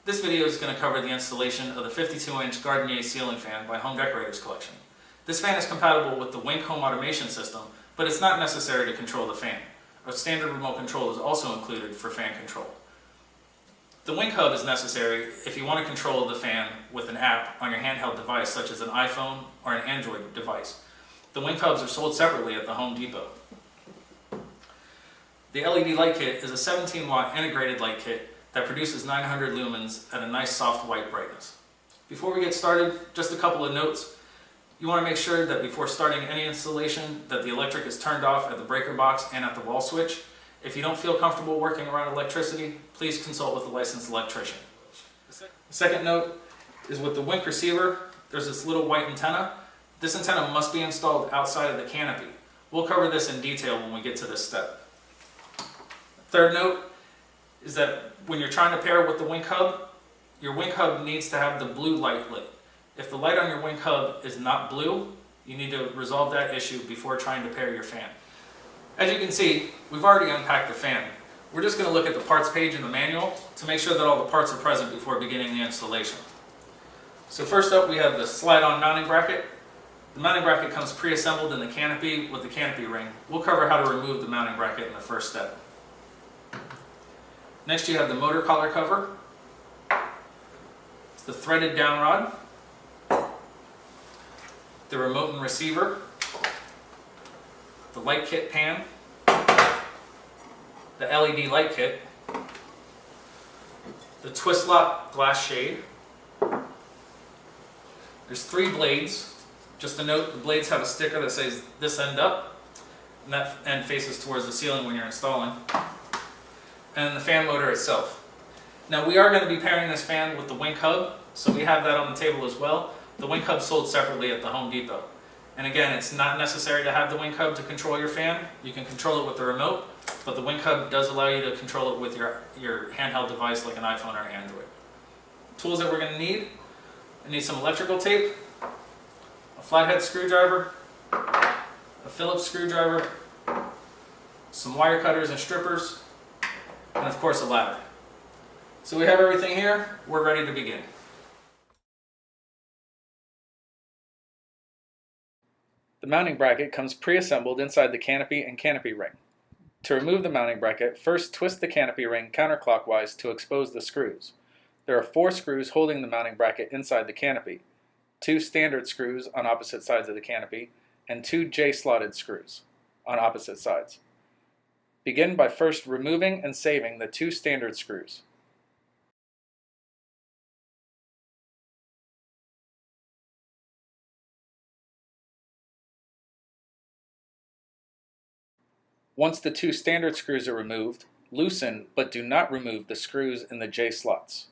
This video is going to cover the installation of the 52-inch Gardinier Ceiling Fan by Home Decorators Collection. This fan is compatible with the Wink home automation system, but it's not necessary to control the fan. A standard remote control is also included for fan control. The Wink hub is necessary if you want to control the fan with an app on your handheld device such as an iPhone or an Android device. The Wink hubs are sold separately at the Home Depot. The LED light kit is a 17-watt integrated light kit that produces 900 lumens at a nice soft white brightness. Before we get started, just a couple of notes. You want to make sure that before starting any installation that the electric is turned off at the breaker box and at the wall switch. If you don't feel comfortable working around electricity, please consult with a licensed electrician. The second note is with the Wink receiver, there's this little white antenna. This antenna must be installed outside of the canopy. We'll cover this in detail when we get to this step. Third note is that when you're trying to pair with the Wink hub, your Wink hub needs to have the blue light lit. If the light on your Wink hub is not blue, you need to resolve that issue before trying to pair your fan. As you can see, we've already unpacked the fan. We're just going to look at the parts page in the manual to make sure that all the parts are present before beginning the installation. So first up we have the slide-on mounting bracket. The mounting bracket comes pre-assembled in the canopy with the canopy ring. We'll cover how to remove the mounting bracket in the first step. Next you have the motor collar cover, the threaded down rod, the remote and receiver, the light kit pan, the LED light kit, the twist lock glass shade. There's 3 blades. Just a note, the blades have a sticker that says this end up, and that end faces towards the ceiling when you're installing. And the fan motor itself. Now we are going to be pairing this fan with the Wink hub, so we have that on the table as well. The Wink hub sold separately at the Home Depot. And again, it's not necessary to have the Wink hub to control your fan. You can control it with the remote, but the Wink hub does allow you to control it with your handheld device like an iPhone or Android. Tools that we're going to need: I need some electrical tape, a flathead screwdriver, a Phillips screwdriver, some wire cutters and strippers, and of course a ladder. So we have everything here, we're ready to begin. The mounting bracket comes pre-assembled inside the canopy and canopy ring. To remove the mounting bracket, first twist the canopy ring counterclockwise to expose the screws. There are 4 screws holding the mounting bracket inside the canopy, 2 standard screws on opposite sides of the canopy, and 2 J-slotted screws on opposite sides. Begin by first removing and saving the 2 standard screws. Once the 2 standard screws are removed, loosen but do not remove the screws in the J slots.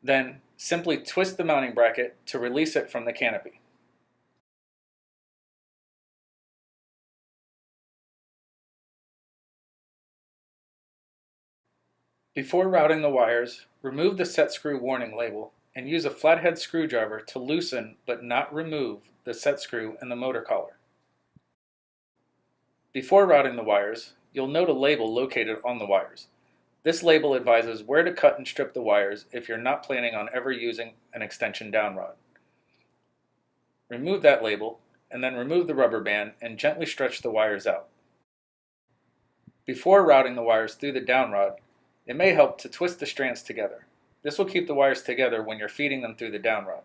Then, simply twist the mounting bracket to release it from the canopy. Before routing the wires, remove the set screw warning label and use a flathead screwdriver to loosen but not remove the set screw in the motor collar. Before routing the wires, you'll note a label located on the wires. This label advises where to cut and strip the wires if you're not planning on ever using an extension down rod. Remove that label and then remove the rubber band and gently stretch the wires out. Before routing the wires through the down rod, it may help to twist the strands together. This will keep the wires together when you're feeding them through the down rod.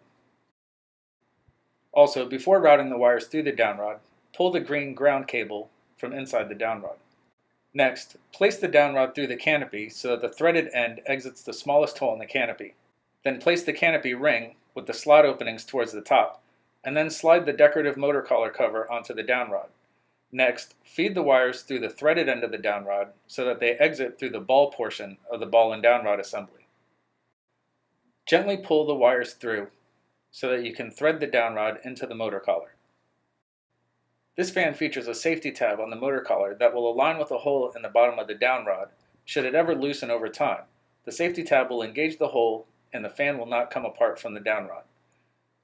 Also, before routing the wires through the down rod, pull the green ground cable from inside the down rod. Next, place the down rod through the canopy so that the threaded end exits the smallest hole in the canopy. Then place the canopy ring with the slot openings towards the top, and then slide the decorative motor collar cover onto the down rod. Next, feed the wires through the threaded end of the down rod so that they exit through the ball portion of the ball and down rod assembly. Gently pull the wires through so that you can thread the down rod into the motor collar. This fan features a safety tab on the motor collar that will align with a hole in the bottom of the down rod should it ever loosen over time. The safety tab will engage the hole and the fan will not come apart from the down rod.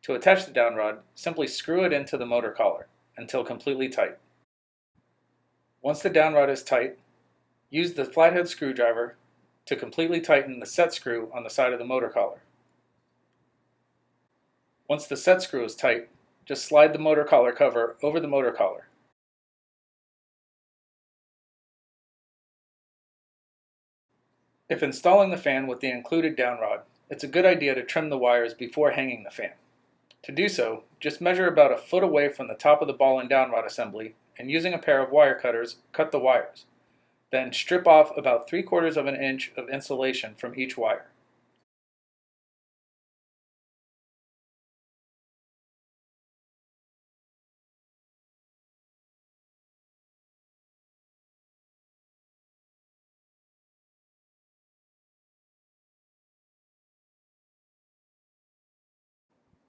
To attach the down rod, simply screw it into the motor collar until completely tight. Once the down rod is tight, use the flathead screwdriver to completely tighten the set screw on the side of the motor collar. Once the set screw is tight, just slide the motor collar cover over the motor collar. If installing the fan with the included down rod, it's a good idea to trim the wires before hanging the fan. To do so, just measure about a foot away from the top of the ball and down rod assembly, and using a pair of wire cutters, cut the wires. Then strip off about 3/4 of an inch of insulation from each wire.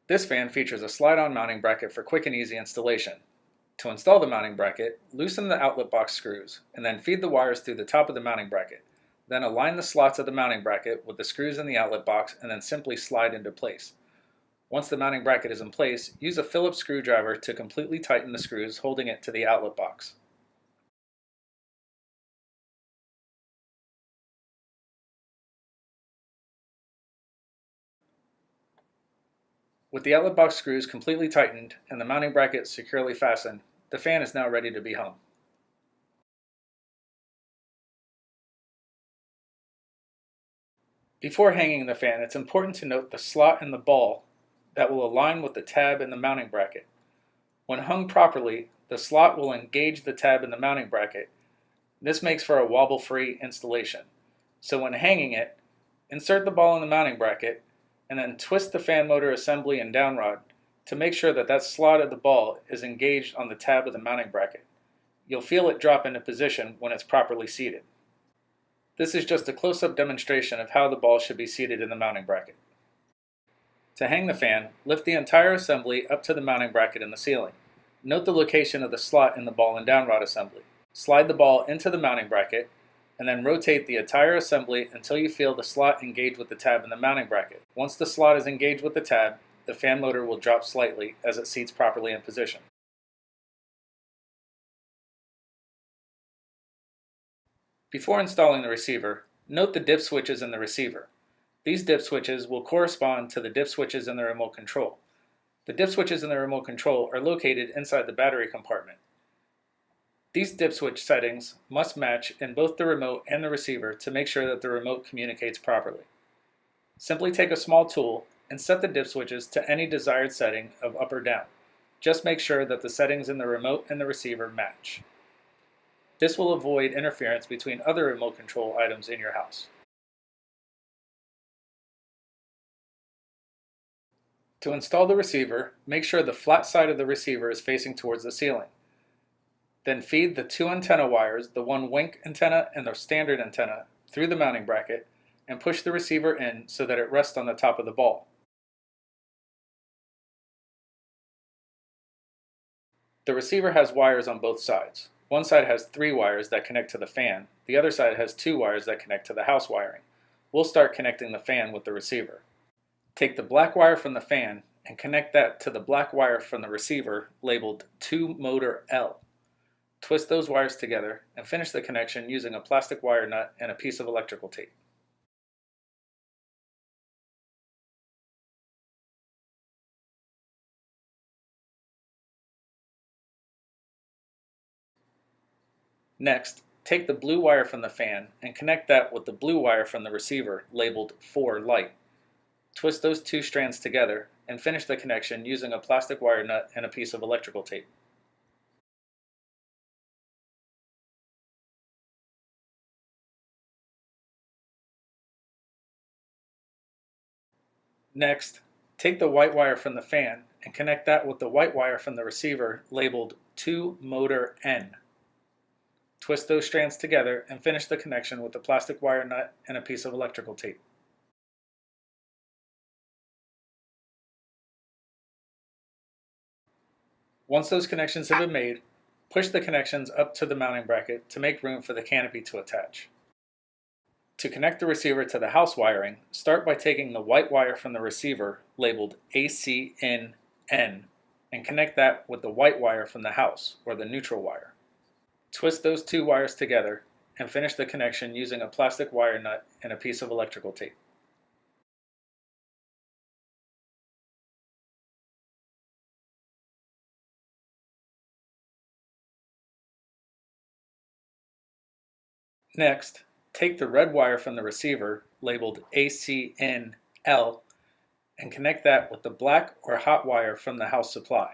This fan features a slide-on mounting bracket for quick and easy installation. To install the mounting bracket, loosen the outlet box screws, and then feed the wires through the top of the mounting bracket. Then align the slots of the mounting bracket with the screws in the outlet box and then simply slide into place. Once the mounting bracket is in place, use a Phillips screwdriver to completely tighten the screws holding it to the outlet box. With the outlet box screws completely tightened and the mounting bracket securely fastened, the fan is now ready to be hung. Before hanging the fan, it's important to note the slot in the ball that will align with the tab in the mounting bracket. When hung properly, the slot will engage the tab in the mounting bracket. This makes for a wobble-free installation. So when hanging it, insert the ball in the mounting bracket and then twist the fan motor assembly and down rod to make sure that slot of the ball is engaged on the tab of the mounting bracket. You'll feel it drop into position when it's properly seated. This is just a close-up demonstration of how the ball should be seated in the mounting bracket. To hang the fan, lift the entire assembly up to the mounting bracket in the ceiling. Note the location of the slot in the ball and down rod assembly. Slide the ball into the mounting bracket, and then rotate the entire assembly until you feel the slot engage with the tab in the mounting bracket. Once the slot is engaged with the tab, the fan motor will drop slightly as it seats properly in position. Before installing the receiver, note the dip switches in the receiver. These dip switches will correspond to the dip switches in the remote control. The dip switches in the remote control are located inside the battery compartment. These dip switch settings must match in both the remote and the receiver to make sure that the remote communicates properly. Simply take a small tool and set the dip switches to any desired setting of up or down. Just make sure that the settings in the remote and the receiver match. This will avoid interference between other remote control items in your house. To install the receiver, make sure the flat side of the receiver is facing towards the ceiling. Then feed the two antenna wires, the one wink antenna and the standard antenna, through the mounting bracket and push the receiver in so that it rests on the top of the ball. The receiver has wires on both sides. One side has 3 wires that connect to the fan. The other side has 2 wires that connect to the house wiring. We'll start connecting the fan with the receiver. Take the black wire from the fan and connect that to the black wire from the receiver labeled 2 motor L. Twist those wires together and finish the connection using a plastic wire nut and a piece of electrical tape. Next, take the blue wire from the fan and connect that with the blue wire from the receiver labeled 4 light. Twist those 2 strands together and finish the connection using a plastic wire nut and a piece of electrical tape. Next, take the white wire from the fan and connect that with the white wire from the receiver labeled 2 motor N. Twist those strands together and finish the connection with a plastic wire nut and a piece of electrical tape. Once those connections have been made, push the connections up to the mounting bracket to make room for the canopy to attach. To connect the receiver to the house wiring, start by taking the white wire from the receiver labeled AC in N and connect that with the white wire from the house, or the neutral wire. Twist those two wires together and finish the connection using a plastic wire nut and a piece of electrical tape. Next, take the red wire from the receiver labeled ACNL and connect that with the black or hot wire from the house supply.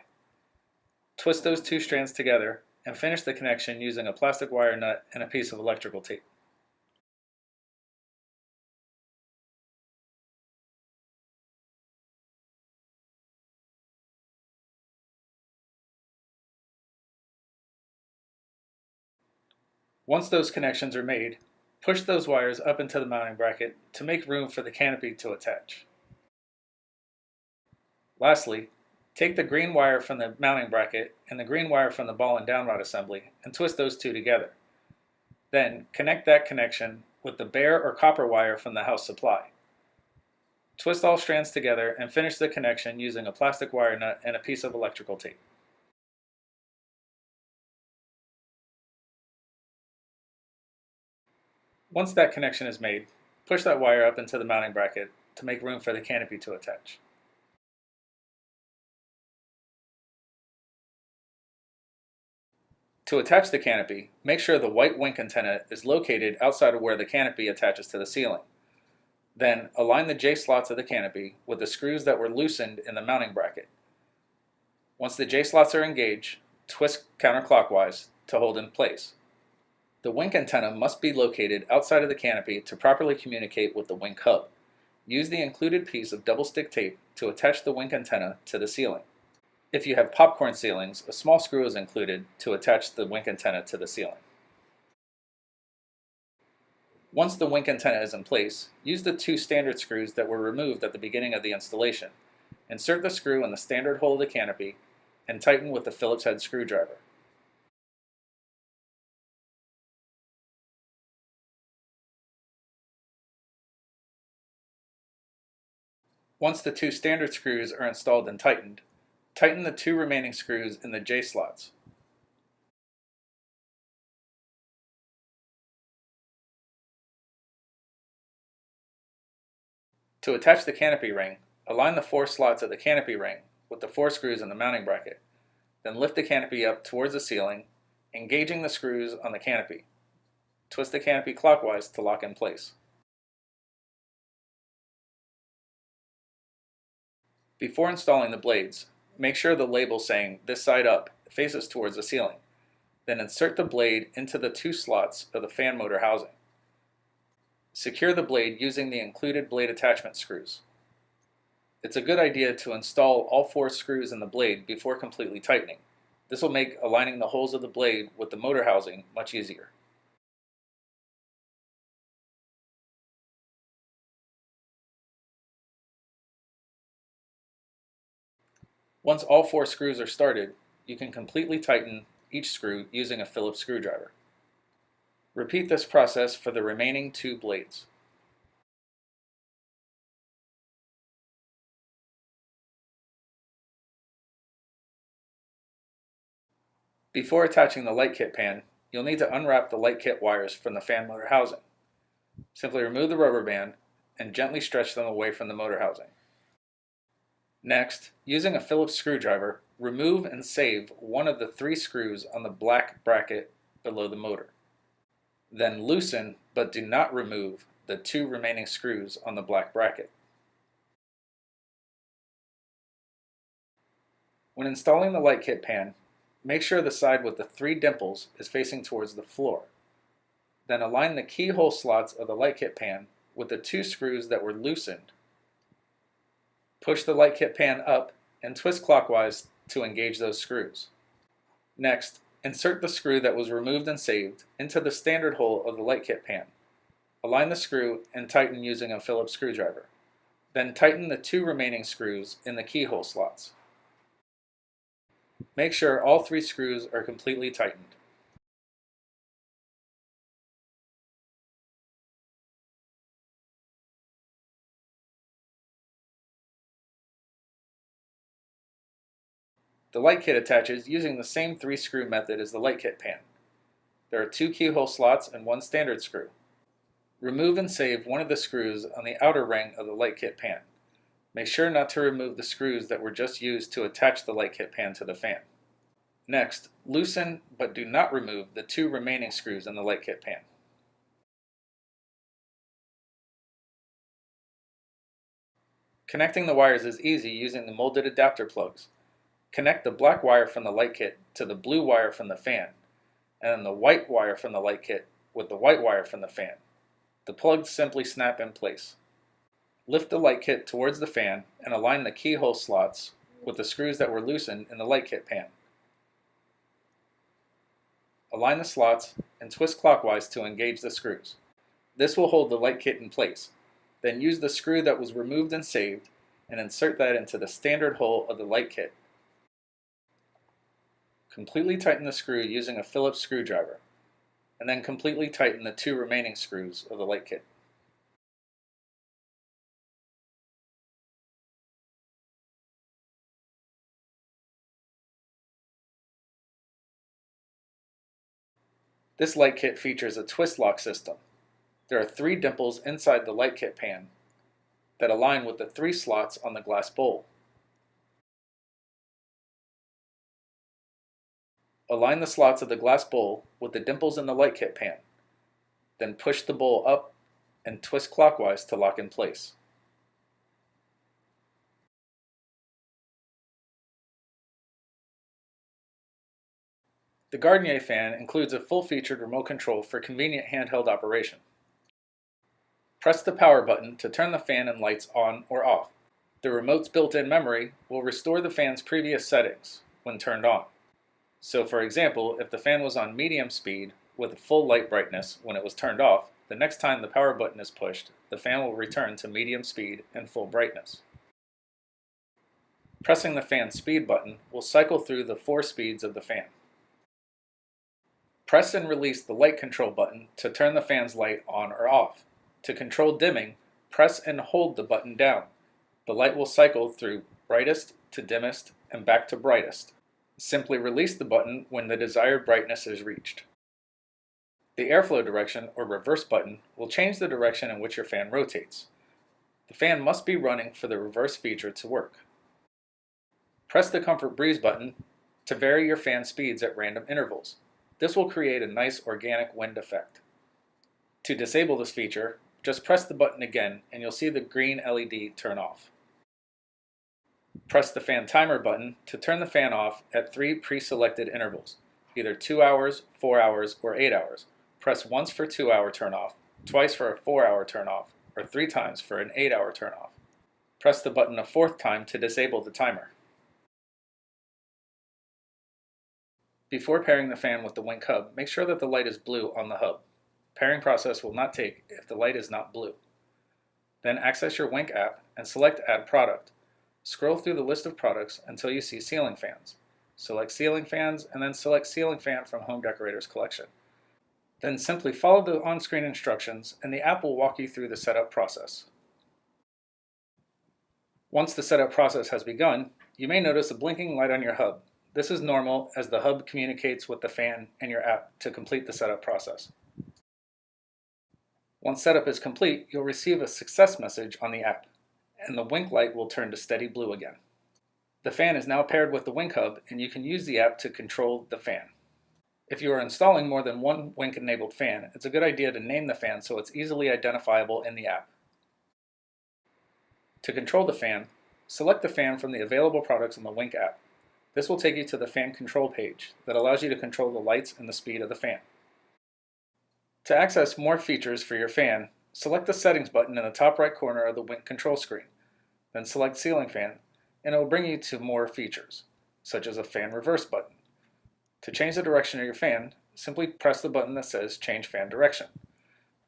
Twist those two strands together and finish the connection using a plastic wire nut and a piece of electrical tape. Once those connections are made, push those wires up into the mounting bracket to make room for the canopy to attach. Lastly, take the green wire from the mounting bracket and the green wire from the ball and down rod assembly and twist those two together. Then connect that connection with the bare or copper wire from the house supply. Twist all strands together and finish the connection using a plastic wire nut and a piece of electrical tape. Once that connection is made, push that wire up into the mounting bracket to make room for the canopy to attach. To attach the canopy, make sure the white wink antenna is located outside of where the canopy attaches to the ceiling. Then align the J slots of the canopy with the screws that were loosened in the mounting bracket. Once the J slots are engaged, twist counterclockwise to hold in place. The wink antenna must be located outside of the canopy to properly communicate with the wink hub. Use the included piece of double stick tape to attach the wink antenna to the ceiling. If you have popcorn ceilings, a small screw is included to attach the wink antenna to the ceiling. Once the wink antenna is in place, use the two standard screws that were removed at the beginning of the installation. Insert the screw in the standard hole of the canopy and tighten with the Phillips head screwdriver. Once the two standard screws are installed and tightened, tighten the two remaining screws in the J slots. To attach the canopy ring, align the four slots of the canopy ring with the four screws in the mounting bracket. Then lift the canopy up towards the ceiling, engaging the screws on the canopy. Twist the canopy clockwise to lock in place. Before installing the blades, make sure the label saying "this side up" faces towards the ceiling. Then insert the blade into the two slots of the fan motor housing. Secure the blade using the included blade attachment screws. It's a good idea to install all four screws in the blade before completely tightening. This will make aligning the holes of the blade with the motor housing much easier. Once all four screws are started, you can completely tighten each screw using a Phillips screwdriver. Repeat this process for the remaining two blades. Before attaching the light kit pan, you'll need to unwrap the light kit wires from the fan motor housing. Simply remove the rubber band and gently stretch them away from the motor housing. Next, using a Phillips screwdriver, remove and save one of the three screws on the black bracket below the motor. Then loosen, but do not remove, the two remaining screws on the black bracket. When installing the light kit pan, make sure the side with the three dimples is facing towards the floor. Then align the keyhole slots of the light kit pan with the two screws that were loosened. Push the light kit pan up and twist clockwise to engage those screws. Next, insert the screw that was removed and saved into the standard hole of the light kit pan. Align the screw and tighten using a Phillips screwdriver. Then tighten the two remaining screws in the keyhole slots. Make sure all three screws are completely tightened. The light kit attaches using the same three screw method as the light kit pan. There are 2 keyhole slots and 1 standard screw. Remove and save one of the screws on the outer ring of the light kit pan. Make sure not to remove the screws that were just used to attach the light kit pan to the fan. Next, loosen but do not remove the 2 remaining screws in the light kit pan. Connecting the wires is easy using the molded adapter plugs. Connect the black wire from the light kit to the blue wire from the fan, and then the white wire from the light kit with the white wire from the fan. The plugs simply snap in place. Lift the light kit towards the fan and align the keyhole slots with the screws that were loosened in the light kit pan. Align the slots and twist clockwise to engage the screws. This will hold the light kit in place. Then use the screw that was removed and saved and insert that into the standard hole of the light kit. Completely tighten the screw using a Phillips screwdriver, and then completely tighten the 2 remaining screws of the light kit. This light kit features a twist lock system. There are 3 dimples inside the light kit pan that align with the 3 slots on the glass bowl. Align the slots of the glass bowl with the dimples in the light kit pan. Then push the bowl up and twist clockwise to lock in place. The Gardinier fan includes a full-featured remote control for convenient handheld operation. Press the power button to turn the fan and lights on or off. The remote's built-in memory will restore the fan's previous settings when turned on. So for example, if the fan was on medium speed with full light brightness when it was turned off, the next time the power button is pushed, the fan will return to medium speed and full brightness. Pressing the fan speed button will cycle through the 4 speeds of the fan. Press and release the light control button to turn the fan's light on or off. To control dimming, press and hold the button down. The light will cycle through brightest to dimmest and back to brightest. Simply release the button when the desired brightness is reached. The airflow direction or reverse button will change the direction in which your fan rotates. The fan must be running for the reverse feature to work. Press the comfort breeze button to vary your fan speeds at random intervals. This will create a nice organic wind effect. To disable this feature, just press the button again and you'll see the green LED turn off. Press the fan timer button to turn the fan off at 3 pre-selected intervals, either 2 hours, 4 hours, or 8 hours. Press once for 2-hour turn off, twice for a 4-hour turn off, or 3 times for an 8-hour turn off. Press the button a 4th time to disable the timer. Before pairing the fan with the Wink hub, make sure that the light is blue on the hub. Pairing process will not take if the light is not blue. Then access your Wink app and select Add Product. Scroll through the list of products until you see ceiling fans. Select ceiling fans and then select ceiling fan from Home Decorators Collection. Then simply follow the on-screen instructions and the app will walk you through the setup process. Once the setup process has begun, you may notice a blinking light on your hub. This is normal as the hub communicates with the fan and your app to complete the setup process. Once setup is complete, you'll receive a success message on the app, and the Wink light will turn to steady blue again. The fan is now paired with the Wink hub, and you can use the app to control the fan. If you are installing more than one Wink-enabled fan, it's a good idea to name the fan so it's easily identifiable in the app. To control the fan, select the fan from the available products in the Wink app. This will take you to the fan control page that allows you to control the lights and the speed of the fan. To access more features for your fan, select the settings button in the top right corner of the Wink control screen. Then select ceiling fan, and it will bring you to more features, such as a fan reverse button. To change the direction of your fan, simply press the button that says change fan direction.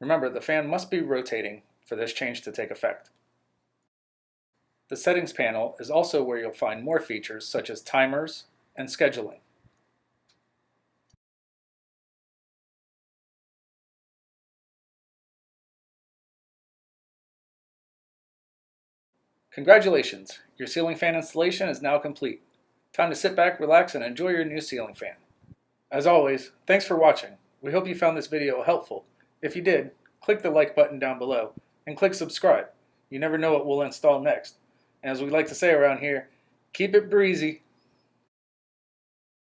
Remember, the fan must be rotating for this change to take effect. The settings panel is also where you'll find more features such as timers and scheduling. Congratulations! Your ceiling fan installation is now complete. Time to sit back, relax, and enjoy your new ceiling fan. As always, thanks for watching. We hope you found this video helpful. If you did, click the like button down below and click subscribe. You never know what we'll install next. And as we like to say around here, keep it breezy.